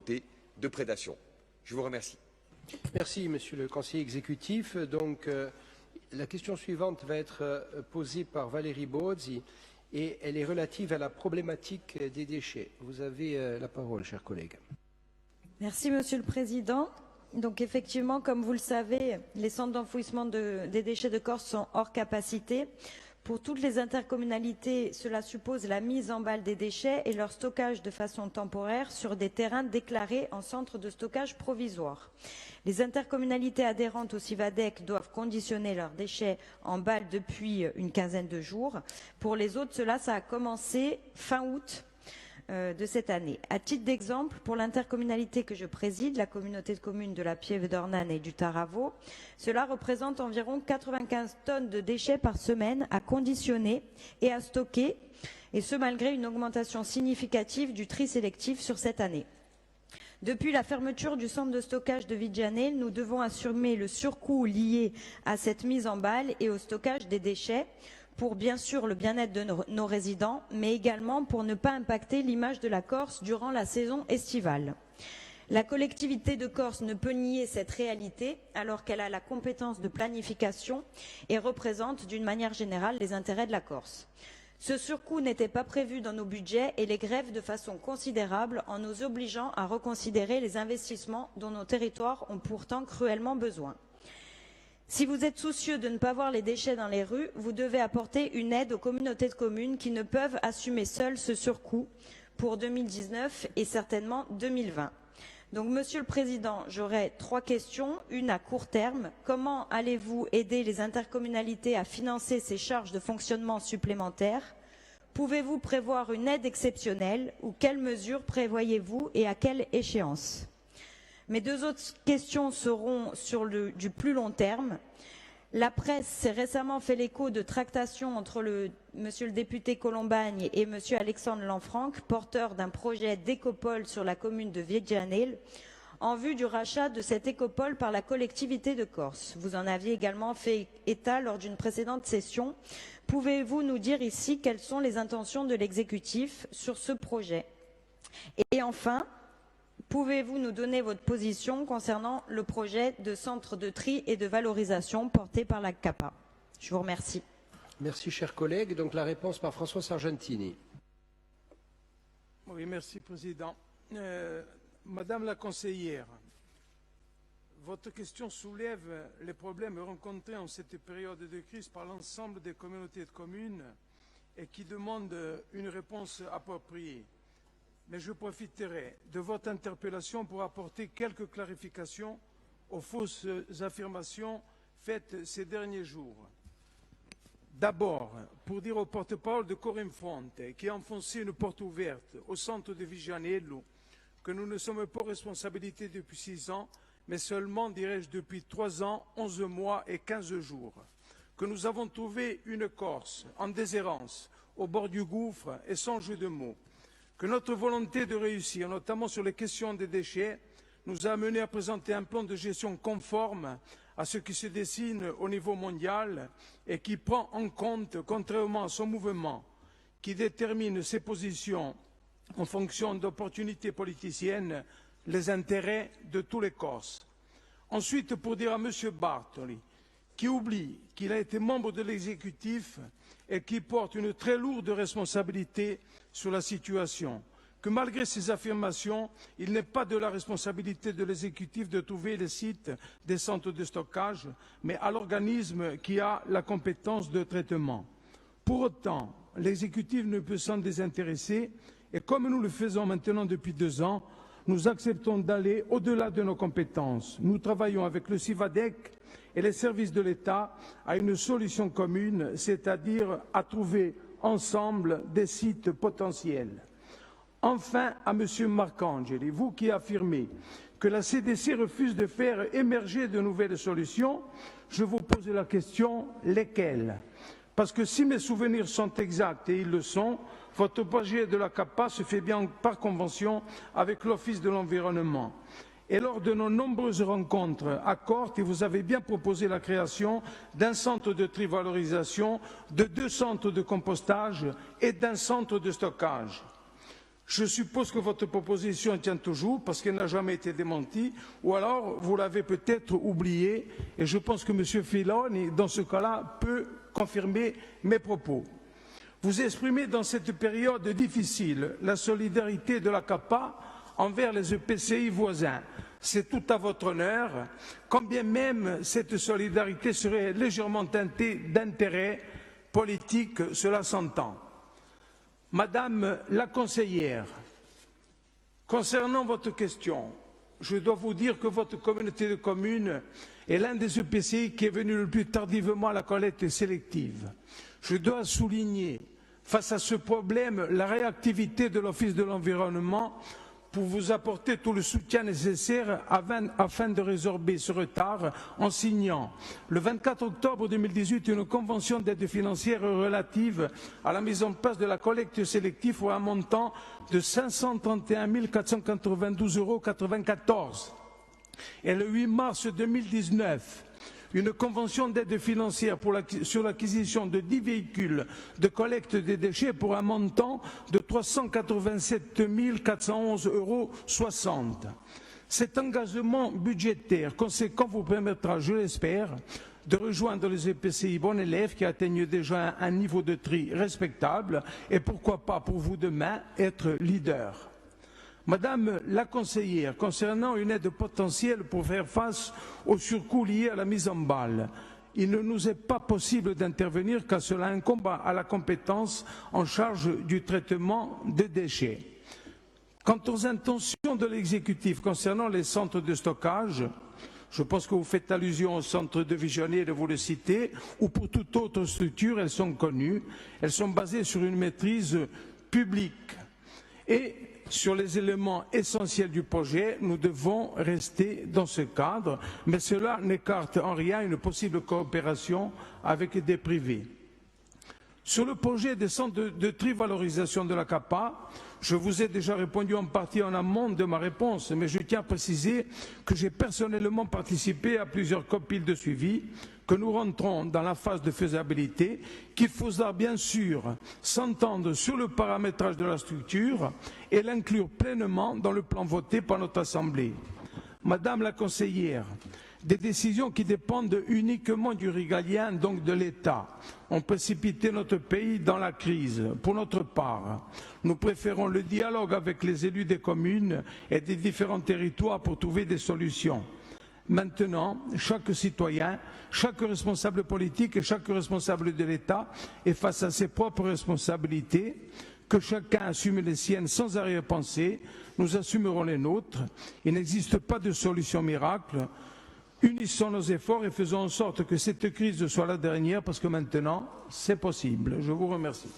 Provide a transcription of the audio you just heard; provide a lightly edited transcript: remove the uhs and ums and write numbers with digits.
de prédation. Je vous remercie. Merci, Monsieur le conseiller exécutif. Donc, la question suivante va être posée par Valérie Bozzi et elle est relative à la problématique des déchets. Vous avez la parole, chers collègues. Merci, Monsieur le Président. Donc effectivement, comme vous le savez, les centres d'enfouissement des déchets de Corse sont hors capacité. Pour toutes les intercommunalités, cela suppose la mise en balle des déchets et leur stockage de façon temporaire sur des terrains déclarés en centre de stockage provisoire. Les intercommunalités adhérentes au CIVADEC doivent conditionner leurs déchets en balle depuis une quinzaine de jours. Pour les autres, ça a commencé fin août de cette année. À titre d'exemple, pour l'intercommunalité que je préside, la communauté de communes de la Pieve d'Ornane et du Taravo, cela représente environ 95 tonnes de déchets par semaine à conditionner et à stocker, et ce malgré une augmentation significative du tri sélectif sur cette année. Depuis la fermeture du centre de stockage de Vigianel, nous devons assumer le surcoût lié à cette mise en balle et au stockage des déchets, pour bien sûr le bien-être de nos résidents, mais également pour ne pas impacter l'image de la Corse durant la saison estivale. La collectivité de Corse ne peut nier cette réalité alors qu'elle a la compétence de planification et représente d'une manière générale les intérêts de la Corse. Ce surcoût n'était pas prévu dans nos budgets et les grève de façon considérable en nous obligeant à reconsidérer les investissements dont nos territoires ont pourtant cruellement besoin. Si vous êtes soucieux de ne pas voir les déchets dans les rues, vous devez apporter une aide aux communautés de communes qui ne peuvent assumer seules ce surcoût pour 2019 et certainement 2020. Donc, Monsieur le Président, j'aurais 3 questions. Une à court terme. Comment allez-vous aider les intercommunalités à financer ces charges de fonctionnement supplémentaires? Pouvez-vous prévoir une aide exceptionnelle ou quelles mesures prévoyez-vous et à quelle échéance? Mes 2 autres questions seront sur du plus long terme. La presse s'est récemment fait l'écho de tractations entre monsieur le député Colombagne et monsieur Alexandre Lanfranc, porteur d'un projet d'écopole sur la commune de Vigianel, en vue du rachat de cette écopole par la collectivité de Corse. Vous en aviez également fait état lors d'une précédente session. Pouvez-vous nous dire ici quelles sont les intentions de l'exécutif sur ce projet? Et enfin, pouvez-vous nous donner votre position concernant le projet de centre de tri et de valorisation porté par la CAPA? Je vous remercie. Merci, chers collègues. Donc la réponse par François Sargentini. Oui, merci, Président. Madame la conseillère, votre question soulève les problèmes rencontrés en cette période de crise par l'ensemble des communautés de communes et qui demandent une réponse appropriée. Mais je profiterai de votre interpellation pour apporter quelques clarifications aux fausses affirmations faites ces derniers jours. D'abord, pour dire au porte-parole de Corim Fronte, qui a enfoncé une porte ouverte au centre de Vigianello, que nous ne sommes pas responsabilités depuis 6 ans, mais seulement, dirais-je, depuis 3 ans, 11 mois et 15 jours, que nous avons trouvé une Corse en déshérence, au bord du gouffre et sans jeu de mots, que notre volonté de réussir, notamment sur les questions des déchets, nous a amené à présenter un plan de gestion conforme à ce qui se dessine au niveau mondial et qui prend en compte, contrairement à son mouvement, qui détermine ses positions en fonction d'opportunités politiciennes, les intérêts de tous les Corses. Ensuite, pour dire à M. Bartoli, qui oublie qu'il a été membre de l'exécutif et qui porte une très lourde responsabilité sur la situation, que malgré ces affirmations, il n'est pas de la responsabilité de l'exécutif de trouver les sites des centres de stockage, mais à l'organisme qui a la compétence de traitement. Pour autant, l'exécutif ne peut s'en désintéresser et comme nous le faisons maintenant depuis 2 ans, nous acceptons d'aller au-delà de nos compétences. Nous travaillons avec le CIVADEC et les services de l'État à une solution commune, c'est-à-dire à trouver ensemble des sites potentiels. Enfin, à M. Marcangeli, vous qui affirmez que la CDC refuse de faire émerger de nouvelles solutions, je vous pose la question, lesquelles? Parce que si mes souvenirs sont exacts, et ils le sont, votre projet de la CAPA se fait bien par convention avec l'Office de l'environnement. Et lors de nos nombreuses rencontres à Corte, vous avez bien proposé la création d'un centre de trivalorisation, de 2 centres de compostage et d'un centre de stockage. Je suppose que votre proposition tient toujours parce qu'elle n'a jamais été démentie, ou alors vous l'avez peut-être oubliée, et je pense que M. Filoni, dans ce cas-là, peut confirmer mes propos. Vous exprimez dans cette période difficile la solidarité de la CAPA envers les EPCI voisins. C'est tout à votre honneur, quand bien même cette solidarité serait légèrement teintée d'intérêt politique, cela s'entend. Madame la conseillère, concernant votre question, je dois vous dire que votre communauté de communes est l'un des EPCI qui est venu le plus tardivement à la collecte sélective. Je dois souligner, face à ce problème, la réactivité de l'Office de l'environnement pour vous apporter tout le soutien nécessaire afin de résorber ce retard en signant le 24 octobre 2018 une convention d'aide financière relative à la mise en place de la collecte sélective pour un montant de 531 492,94 €. Et le 8 mars 2019, une convention d'aide financière sur l'acquisition de 10 véhicules de collecte des déchets pour un montant de 387 411,60 €. Cet engagement budgétaire conséquent vous permettra, je l'espère, de rejoindre les EPCI bons élèves qui atteignent déjà un niveau de tri respectable et pourquoi pas pour vous demain être leader. Madame la conseillère, concernant une aide potentielle pour faire face aux surcoûts liés à la mise en balle, il ne nous est pas possible d'intervenir car cela incombe à la compétence en charge du traitement des déchets. Quant aux intentions de l'exécutif concernant les centres de stockage, je pense que vous faites allusion au centre de Vigenère, vous le citez, ou pour toute autre structure, elles sont connues, elles sont basées sur une maîtrise publique. Et sur les éléments essentiels du projet, nous devons rester dans ce cadre, mais cela n'écarte en rien une possible coopération avec des privés. Sur le projet des centres de trivalorisation de la CAPA, je vous ai déjà répondu en partie en amont de ma réponse, mais je tiens à préciser que j'ai personnellement participé à plusieurs copiles de suivi, que nous rentrons dans la phase de faisabilité, qu'il faudra bien sûr s'entendre sur le paramétrage de la structure et l'inclure pleinement dans le plan voté par notre Assemblée. Madame la conseillère, des décisions qui dépendent uniquement du régalien, donc de l'État, ont précipité notre pays dans la crise. Pour notre part, nous préférons le dialogue avec les élus des communes et des différents territoires pour trouver des solutions. Maintenant, chaque citoyen, chaque responsable politique et chaque responsable de l'État est face à ses propres responsabilités. Que chacun assume les siennes sans arrière-pensée, nous assumerons les nôtres. Il n'existe pas de solution miracle. Unissons nos efforts et faisons en sorte que cette crise soit la dernière parce que maintenant, c'est possible. Je vous remercie.